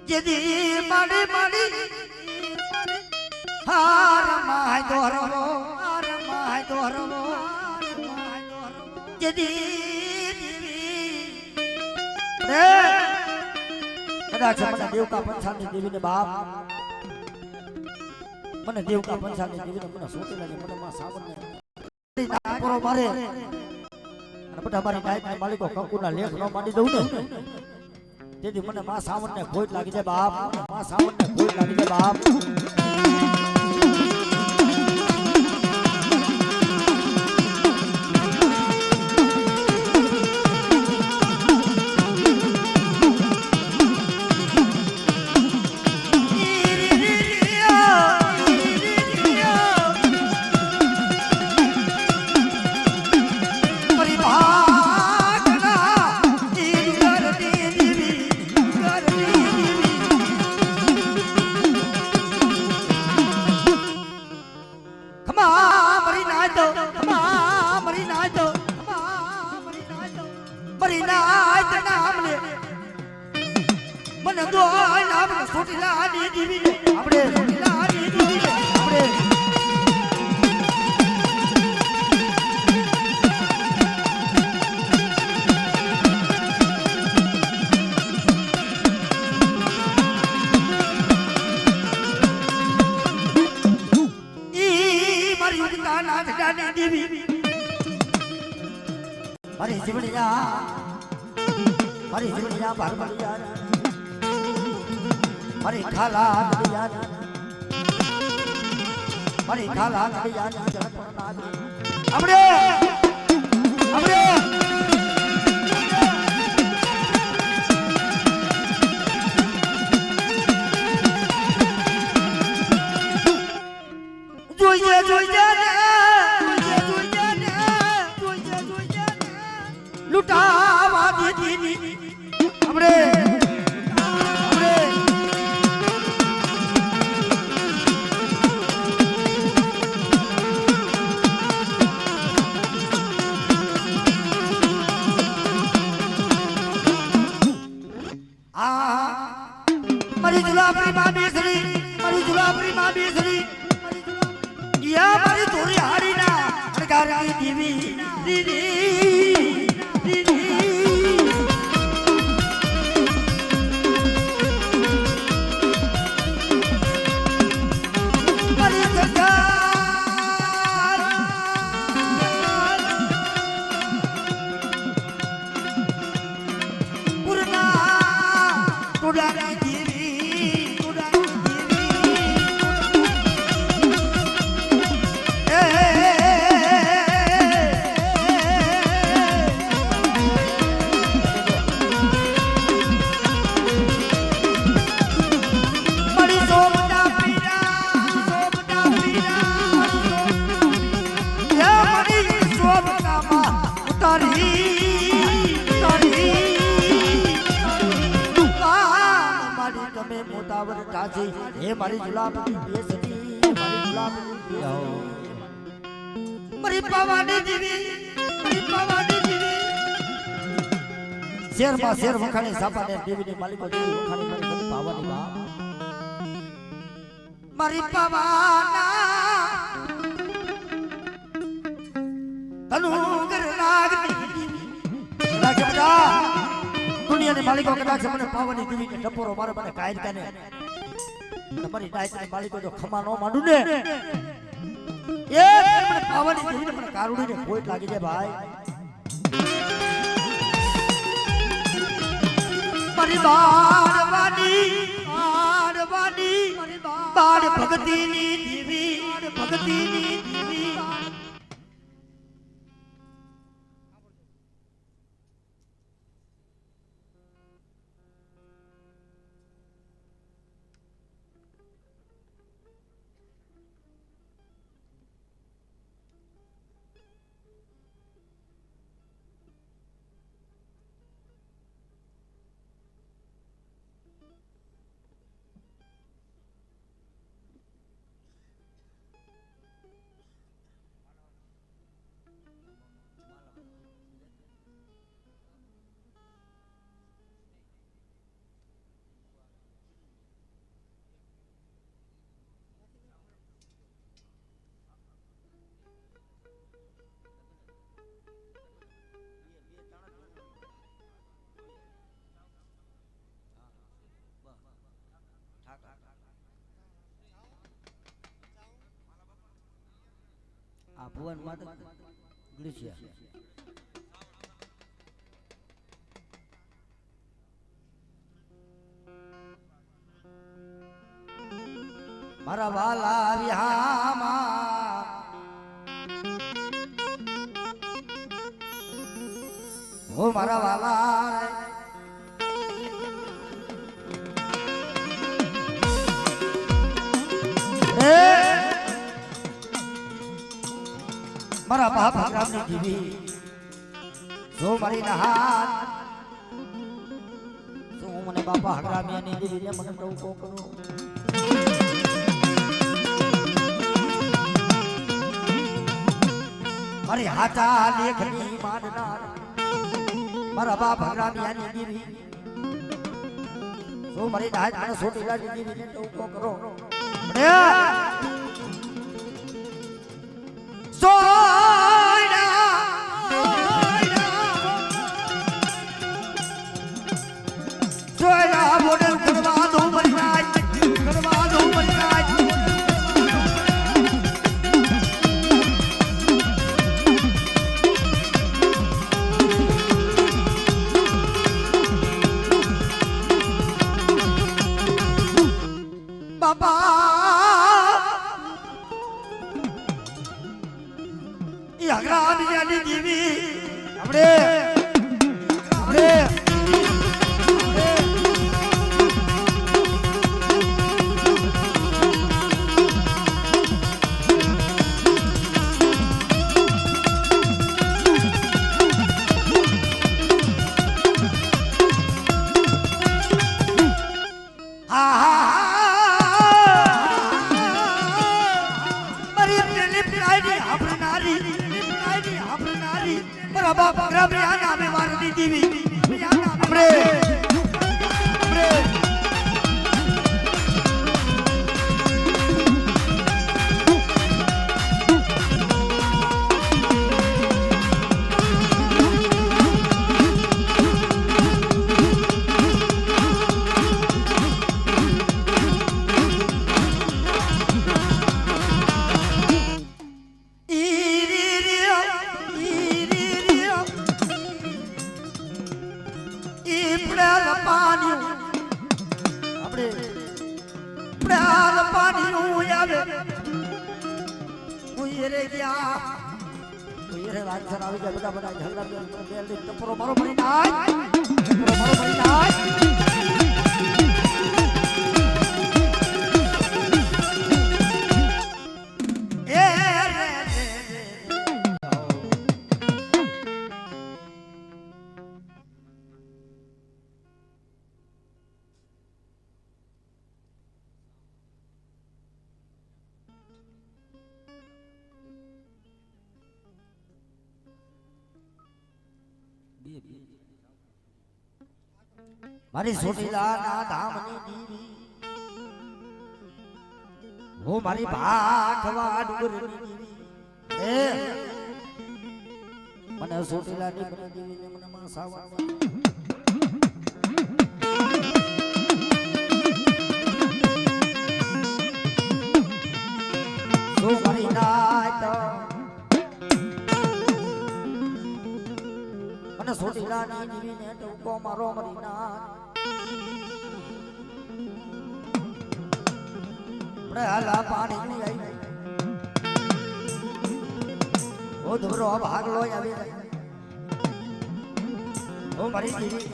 જેદી માડી માડી હાર માય દોરવો જેદી રે કદાચ મને દેવકા પંચાલની દેવીને બાપ મને દેવકા પંચાલની દેવીને મને સોચી લાગે મને માં સાવરને નાપરો મારે અને બધા મારી નાયકના માલિકો કંકુના લેખ ન માંડી દઉં ને તેથી મને માં સાવરને ખોટ લાગી જાય બાપ માં સાવરને ખોટ લાગી જાય બાપ મારી જીવણિયા ભારમલિયા મારી ખાલા નડિયા મારી ખાલા નડિયા આપણે આપણે જોઈએ જોઈએ લૂટાવા દીધી આપણે મારી જુલાપરી માં બેસરી મારી જુલાપરી માં બેસરી યા મારી થોડી હાડીના અડગારી દીવી દીદી હે મારી જુલાબની બેસતી મારી જુલાબની મારી પાવાની દીવી શેરમાં શેર વખાણી સાપાને દેવીની માલિકો દેવી વખાણી મારી પાવાની બા મારી પાવાના તનુગર નાગની લાગે બડા દુનિયાની માલિકો કદાચ મને પાવાની દેવીને ટપોરો મારે મને કાયદ કાને તમારી નાયકની માલિકો જો ખમા નો માંડું ને એ પાવાની દેવીને મને કારુડીને ખોટ લાગી જાય ભાઈ મારી બાળવાની બાળ ભગતીની દેવી ભુવન માતા ગ્લિશિયા મારા વાલા વિહામાં ઓ મારા વાલા મારા બાપ ગ્રામની જીવી જો મારી નહાર શું મને બાપા ગ્રામ્યની જીવીને મને ટોકો કરો મારી હાથા લેખની માંડનાર મારા બાપ ગ્રામ્યની જીવી જો મારી નહાર સોટીલાની જીવીને ટોકો કરો મારી સોટીલાના ધામની દીવી હો મારી ભાખવા ડુંગરની દીવી મને સોટીલાની મને દીવીને મને માસાવા સો મારી નાત મને સોટીલાની દીવીને ટૂંકો મારો મારી નાત હાલા પાણી ની આવી ઓ ધોરો ભાગલો આવી જાય ઓ મારી દીવી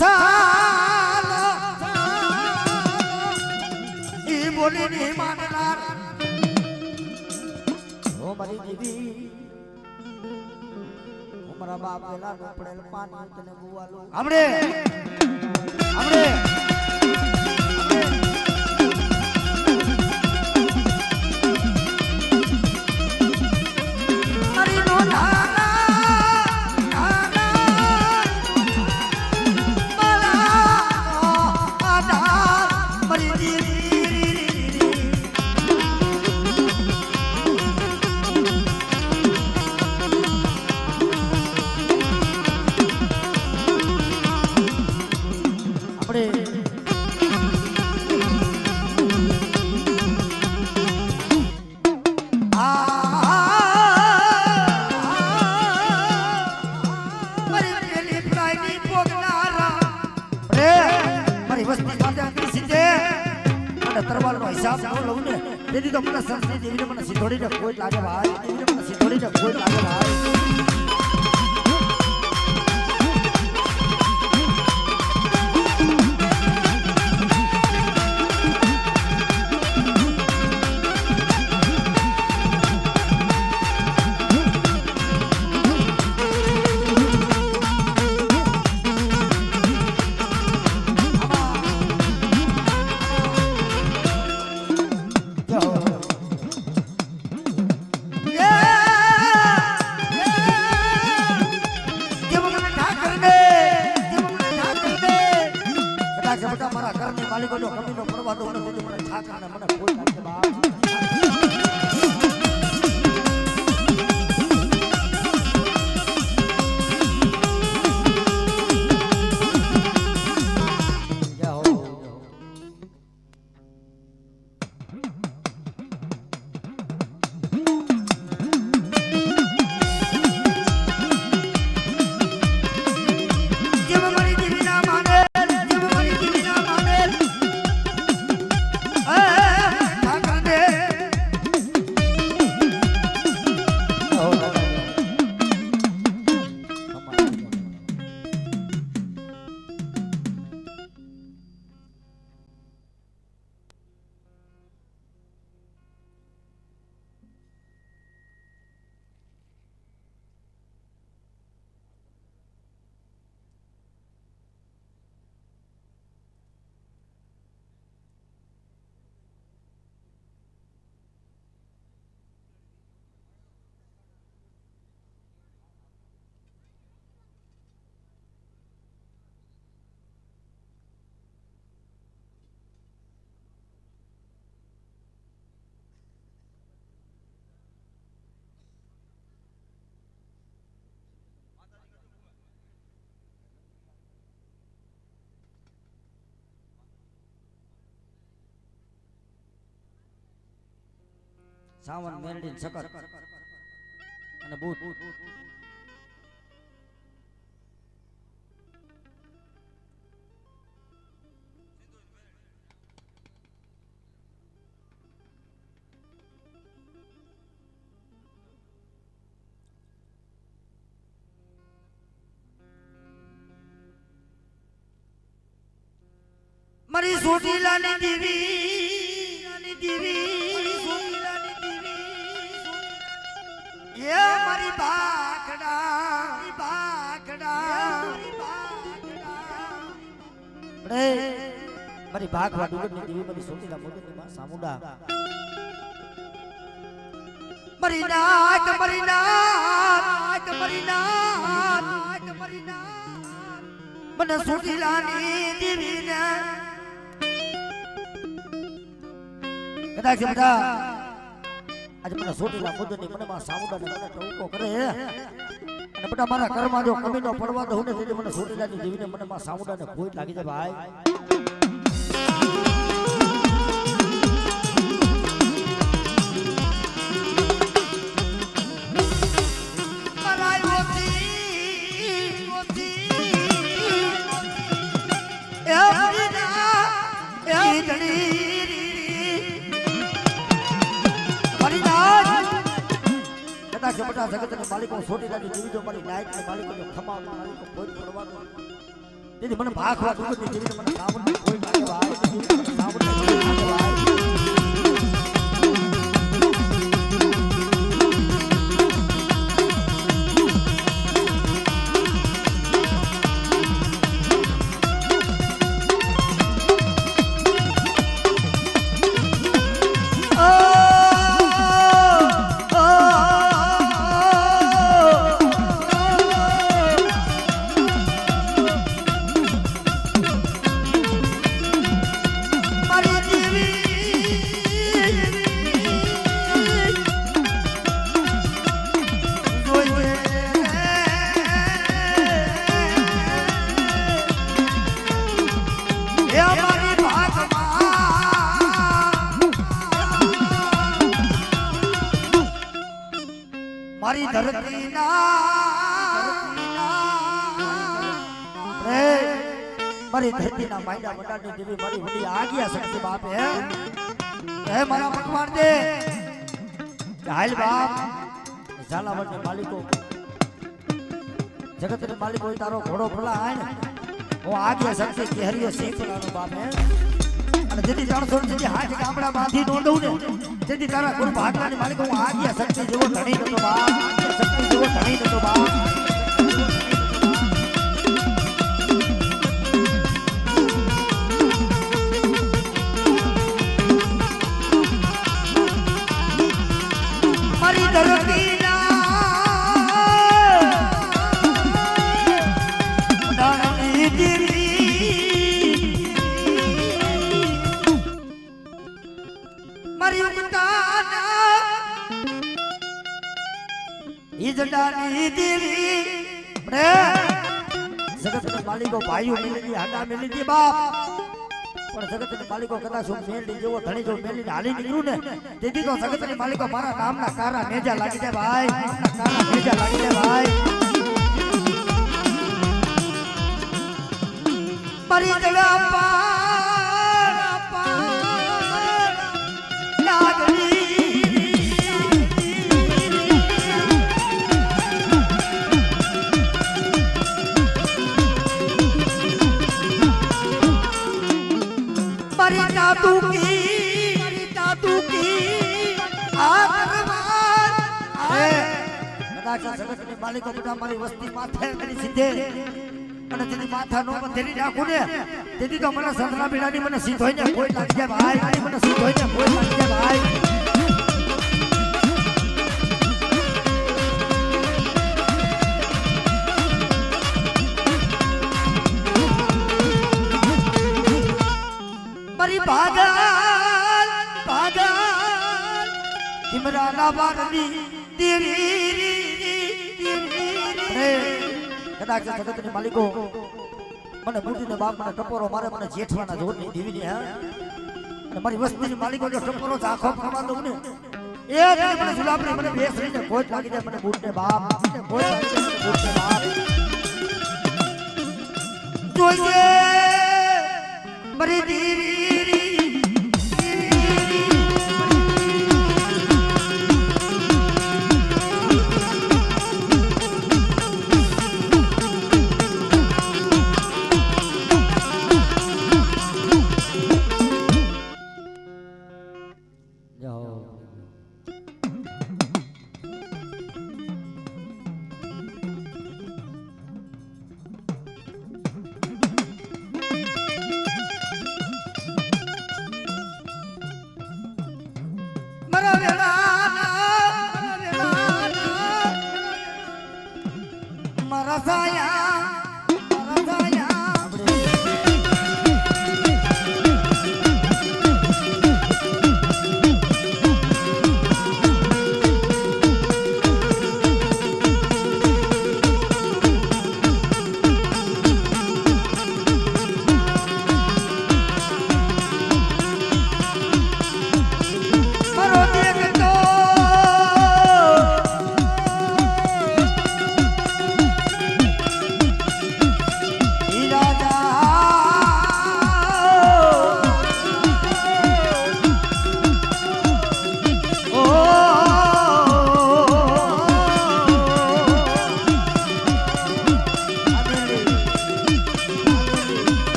ચાલો ઈ બોલી ની માનનાર ઓ મારી દીવી મારા બાપ પેલા પડેલ પાણી તને ગુવાલો આપણે ભોગનારા રે મારી વસ્તી સાથે અંકલ સીધે અને તરવાલનો હિસાબ ન લઉં ને તેથી તો મને સંસ્કૃતિ દેવીને મને સિધોડીને કોઈ લાગે ભાઈ દેવીને મને સિધોડીને કોઈ લાગે ભાઈ મારા ઘરની માલિકોનો કમીનો પડવા દો મને ઠાકરને મને કોઈ લાગે બાપ સાવન મેરડી સકર અને બૂટ મારી સોટીલાની દેવી ये मारी भागड़ा डूगरनी देवी मारी सोटीला मोदनी मां सामुंडा मारी नाक मन सोटीलानी देवी ने कदाच बता आज મને સોટીલા મુદની મને માં સામુડાને મને ટોકો કરે અને બટા મારા ઘરમાં જો કમીનો પડવા દઉં ને તેથી મને સોટીલાની દેવીને મને માં સામુડાને કોઈ લાગી જાય ભાઈ બટા જગતના માલિકો સોટીલાની દેવી જો મારી નાયકના માલિકો જો ખમા માલિકો કોઈ પડવા દો તેથી મને ભાગવા ડુગરની દેવીને મને સાવણ કોઈ લાગે ભાઈ મને સાવણ કોઈ લાગે ભાઈ મારી ધરતી ના મારી ધરતીના માયડા વડાની દેવી મારી વડી આગિયા શક્તિ બાપ હે મારા ભગવાન દે હાલ બાપ ઝાલાવડના માલિકો જગતના માલિકો તારો ઘોડો ભલા આય ને હું આગિયા શક્તિ કેહરીઓ સિંહ પલાનો બાપ હે અને જેથી 300 જેથી હાથ ગામડા બાંધી નો દઉં ને જેથી તારા ગુરુ ભાગલાની માલિકો હું આગિયા શક્તિ જેવો ધણી નતો બાપ શક્તિ જેવો ધણી નતો બાપ जगत मालिको भाइयों मिली हाडा मिली बाप પણ જગત માલિકો કદાચ હું મેલી જેવો ધણી જો મેલીને હાલી નીકળું ને તેથી તો જગત માલિકો મારા નામના કારા નેજા લાગી જાય ભાઈ નામના કારા નેજા લાગી જાય ભાઈ મારી જડા પાર લાગણી જગતની માલિકો બધા મારી વસ્તી માથે કરી સીધે અને જેની માથા નો પથેરી નાખું ને તેથી તો મને સંતરા બીડાની મને સીધોઈને કોઈ લાગી જાય ભાઈ મને સીધોઈને કોઈ લાગી જાય ભાઈ મારી ભાગલ ભાગલ કિમરાના બારની દેવી કદાચ જગતની માલિકો મને બુદ્ધિને બાપ મને ટપોરો મારે મને જેઠવાના જોરની દીવીની હે અને મારી વસ્તીની માલિકો જો ટપોરો આખો ફરવા દઉં ને એ મને સુલાપડી મને બેસરીને કોઈ લાગી જાય મને બુદ્ધને બાપ કોઈ લાગી જાય મને બુદ્ધને બાપ જોઈએ મારી દીવી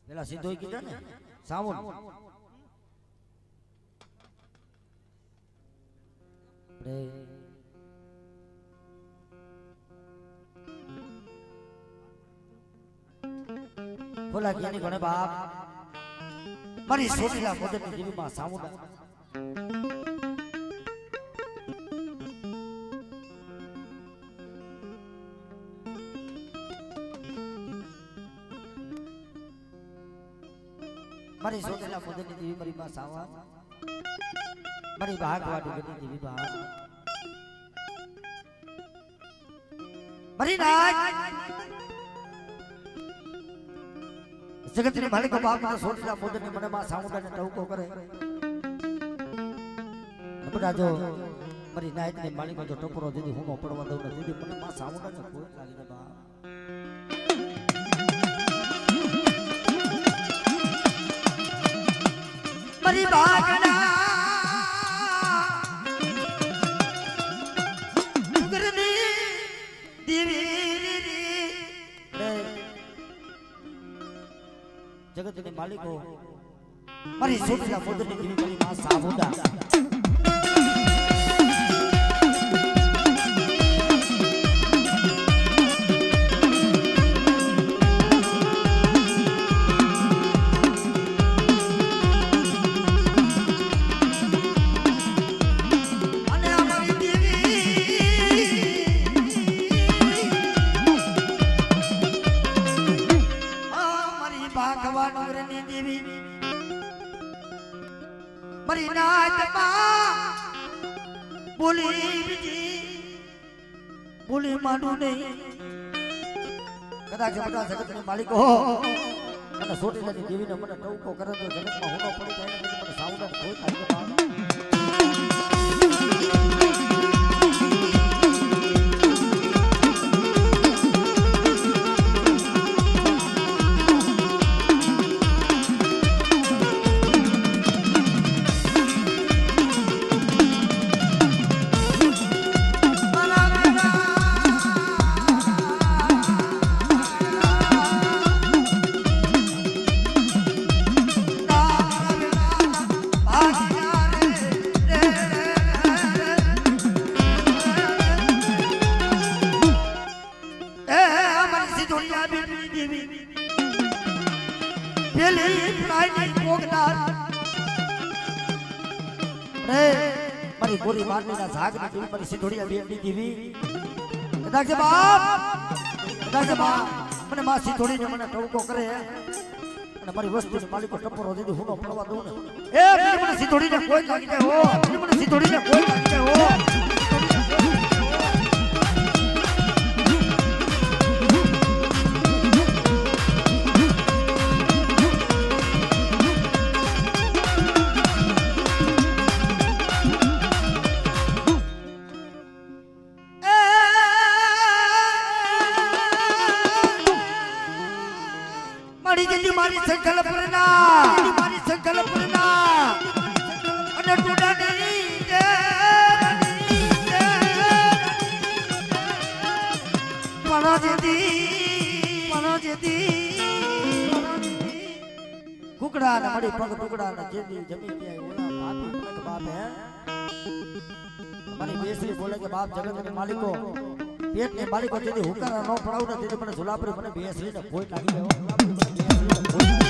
પેલા સીધો કીધા ને સાવન બોલા કે એની ઘણે બાપ મારી સોટીલા મોદરની દેવીમાં સામુંડા મારી સોટેલા મોદરની દેવી મારી માં સાવા મારી ભાગવાડી ગની દેવી બા મારી નાચ જગતની માલિક બાપ ના સોટેલા મોદરની મને માં સાઉન્ડા ને ટવકો કરે બધા જો મારી નાચ ની માલિક જો ટપરો દીધી હુંનો પડવા દઉં ને દીદી મને માં સાઉન્ડા ને કોઈ લાગી દે બા મારી બાગડા ડુંગરની દેવી જગતની માલિકો મારી સોટલા મોદરની દેવી મારી માં સાબુદા મારી નાચમાં બોલી માંડું નહીં કદાચ બધા જગતની માલિકો અને સોટીલાની દેવીને મને ટવકો કરે તો જગતમાં હોનો પડી જાય ને મને સાઉન્ડ કોઈ થાય મારી ગોરી મારણીના ઝાગની દેવી મારી સિંધોડિયા બેની દેવી કદાચ બાપ મને માં સિંધોડીને મને ટવકો કરે અને મારી વસ્તુની માલિકો ટપરો દીધી હુંનો પડવા દઉં ને એ મને સિંધોડીને કોઈ લાગી જાય હો મને સિંધોડીને કોઈ લાગી જાય હો મારી સંકલ્પના અને ટુડાની કુકડા ને મળી પગ ટુકડા ને જેદી જમી ગયા ઓલા ભાભી પગ બાપ હે મારી બેસરી બોલે કે બાપ જગતના માલિકો પેટની માલિકો જેદી હુકારા ન પડાવ ને તેદી મને ઝુલાપરી મને બેસરીને કોઈ લાગી ગયો